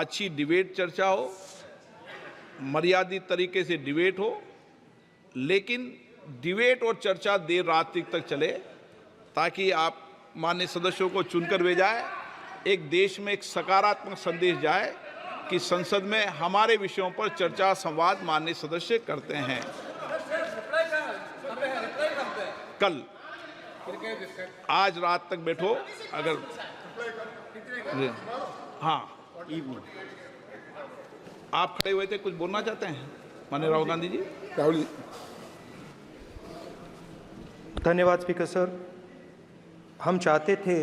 अच्छी डिबेट चर्चा हो, मर्यादित तरीके से डिबेट हो, लेकिन डिबेट और चर्चा देर रात तक चले, ताकि आप माननीय सदस्यों को चुनकर भेजाए, एक देश में एक सकारात्मक संदेश जाए कि संसद में हमारे विषयों पर चर्चा संवाद माननीय सदस्य करते हैं। कल आज रात तक बैठो, अगर हाँ आप खड़े हुए थे, कुछ बोलना चाहते हैं माननीय राहुल गांधी जी? राहुल जी। धन्यवाद स्पीकर सर। हम चाहते थे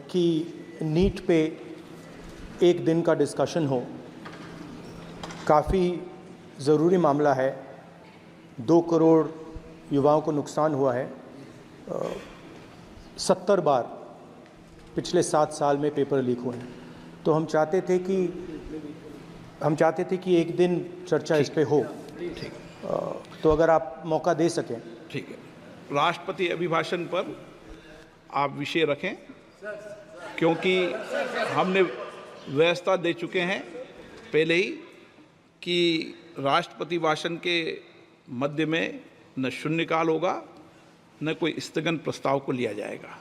कि नीट पे एक दिन का डिस्कशन हो। काफ़ी ज़रूरी मामला है। 2 करोड़ युवाओं को नुकसान हुआ है। 70 बार पिछले 7 साल में पेपर लीक हुए हैं। तो हम चाहते थे कि एक दिन चर्चा इस पे हो। तो अगर आप मौका दे सकें। ठीक है। राष्ट्रपति अभिभाषण पर आप विषय रखें, क्योंकि हमने व्यवस्था दे चुके हैं पहले ही कि राष्ट्रपति भाषण के मध्य में न शून्यकाल होगा, न कोई स्थगन प्रस्ताव को लिया जाएगा।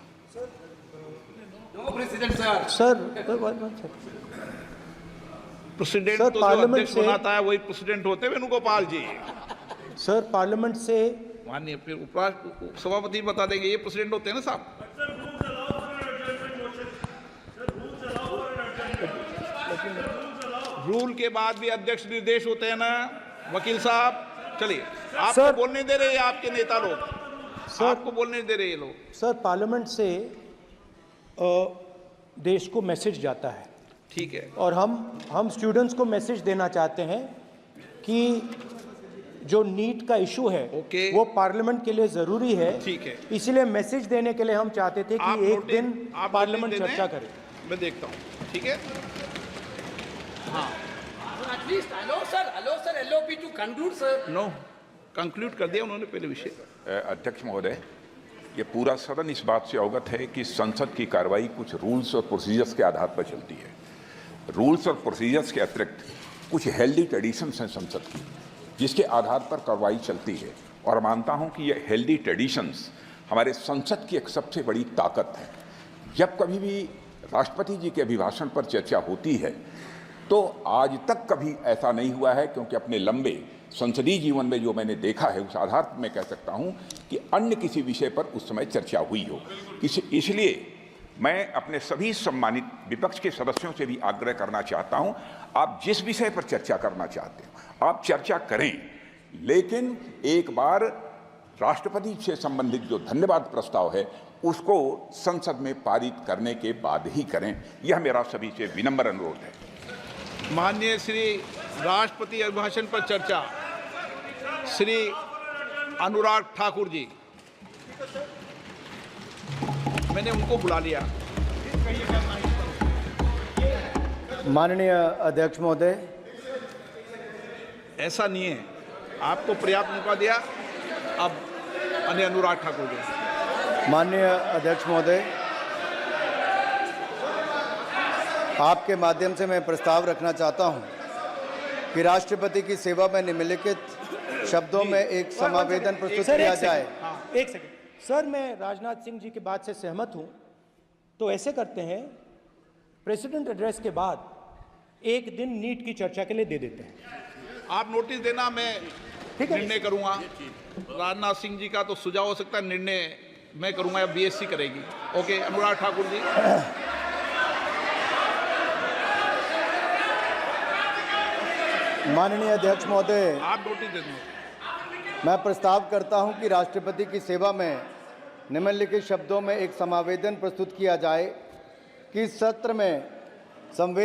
प्रेसिडेंट तो जो अध्यक्ष बनाता है वही प्रेसिडेंट होते हैं वेणुगोपाल जी। सर पार्लियामेंट से माननीय फिर सभापति बता देंगे, ये प्रेसिडेंट होते हैं ना साहब। रूल के बाद भी अध्यक्ष निर्देश होते हैं ना वकील साहब। चलिए, आपको बोलने दे रहे हैं आपके नेता लोग, आपको बोलने दे रहे हैं लोग। सर पार्लियामेंट से देश को मैसेज जाता है। ठीक है। और हम स्टूडेंट्स को मैसेज देना चाहते हैं कि जो नीट का इशू है वो पार्लियामेंट के लिए जरूरी है। ठीक है। इसलिए मैसेज देने के लिए हम चाहते थे कि एक दिन पार्लियामेंट चर्चा करे। मैं देखता हूँ। ठीक है। हाँ, at least allow sir LOP to conclude sir. No, conclude कर दिया उन्होंने पहले विषय। अध्यक्ष महोदय, ये पूरा सदन इस बात से अवगत है कि संसद की कार्रवाई कुछ रूल्स और प्रोसीजर्स के आधार पर चलती है। रूल्स और प्रोसीजर्स के अतिरिक्त कुछ हेल्दी ट्रेडिशंस हैं संसद की, जिसके आधार पर कार्रवाई चलती है। और मानता हूं कि ये हेल्दी ट्रेडिशंस हमारे संसद की एक सबसे बड़ी ताकत है। जब कभी भी राष्ट्रपति जी के अभिभाषण पर चर्चा होती है तो आज तक कभी ऐसा नहीं हुआ है, क्योंकि अपने लंबे संसदीय जीवन में जो मैंने देखा है उस आधार पर मैं कह सकता हूं कि अन्य किसी विषय पर उस समय चर्चा हुई हो। इसलिए मैं अपने सभी सम्मानित विपक्ष के सदस्यों से भी आग्रह करना चाहता हूं, आप जिस विषय पर चर्चा करना चाहते हो आप चर्चा करें, लेकिन एक बार राष्ट्रपति से संबंधित जो धन्यवाद प्रस्ताव है उसको संसद में पारित करने के बाद ही करें। यह मेरा सभी से विनम्र अनुरोध है। माननीय श्री राष्ट्रपति अभिभाषण पर चर्चा, श्री अनुराग ठाकुर जी, मैंने उनको बुला लिया। माननीय अध्यक्ष महोदय, ऐसा नहीं है, आपको पर्याप्त मौका दिया। अब अनुराग ठाकुर जी। माननीय अध्यक्ष महोदय, आपके माध्यम से मैं प्रस्ताव रखना चाहता हूं कि राष्ट्रपति की सेवा में निम्नलिखित शब्दों में एक समावेदन प्रस्तुत किया जाए। एक सेकंड सर, मैं राजनाथ सिंह जी की बात से सहमत हूं। तो ऐसे करते हैं, प्रेसिडेंट एड्रेस के बाद एक दिन नीट की चर्चा के लिए दे देते हैं। आप नोटिस देना, मैं निर्णय करूंगा। राजनाथ सिंह जी का तो सुझाव हो सकता है, निर्णय मैं करूंगा या बीएससी करेगी। ओके, अनुराग ठाकुर जी। माननीय अध्यक्ष महोदय, आप नोटिस दे दें। मैं प्रस्ताव करता हूं कि राष्ट्रपति की सेवा में निम्नलिखित शब्दों में एक समावेदन प्रस्तुत किया जाए कि सत्र में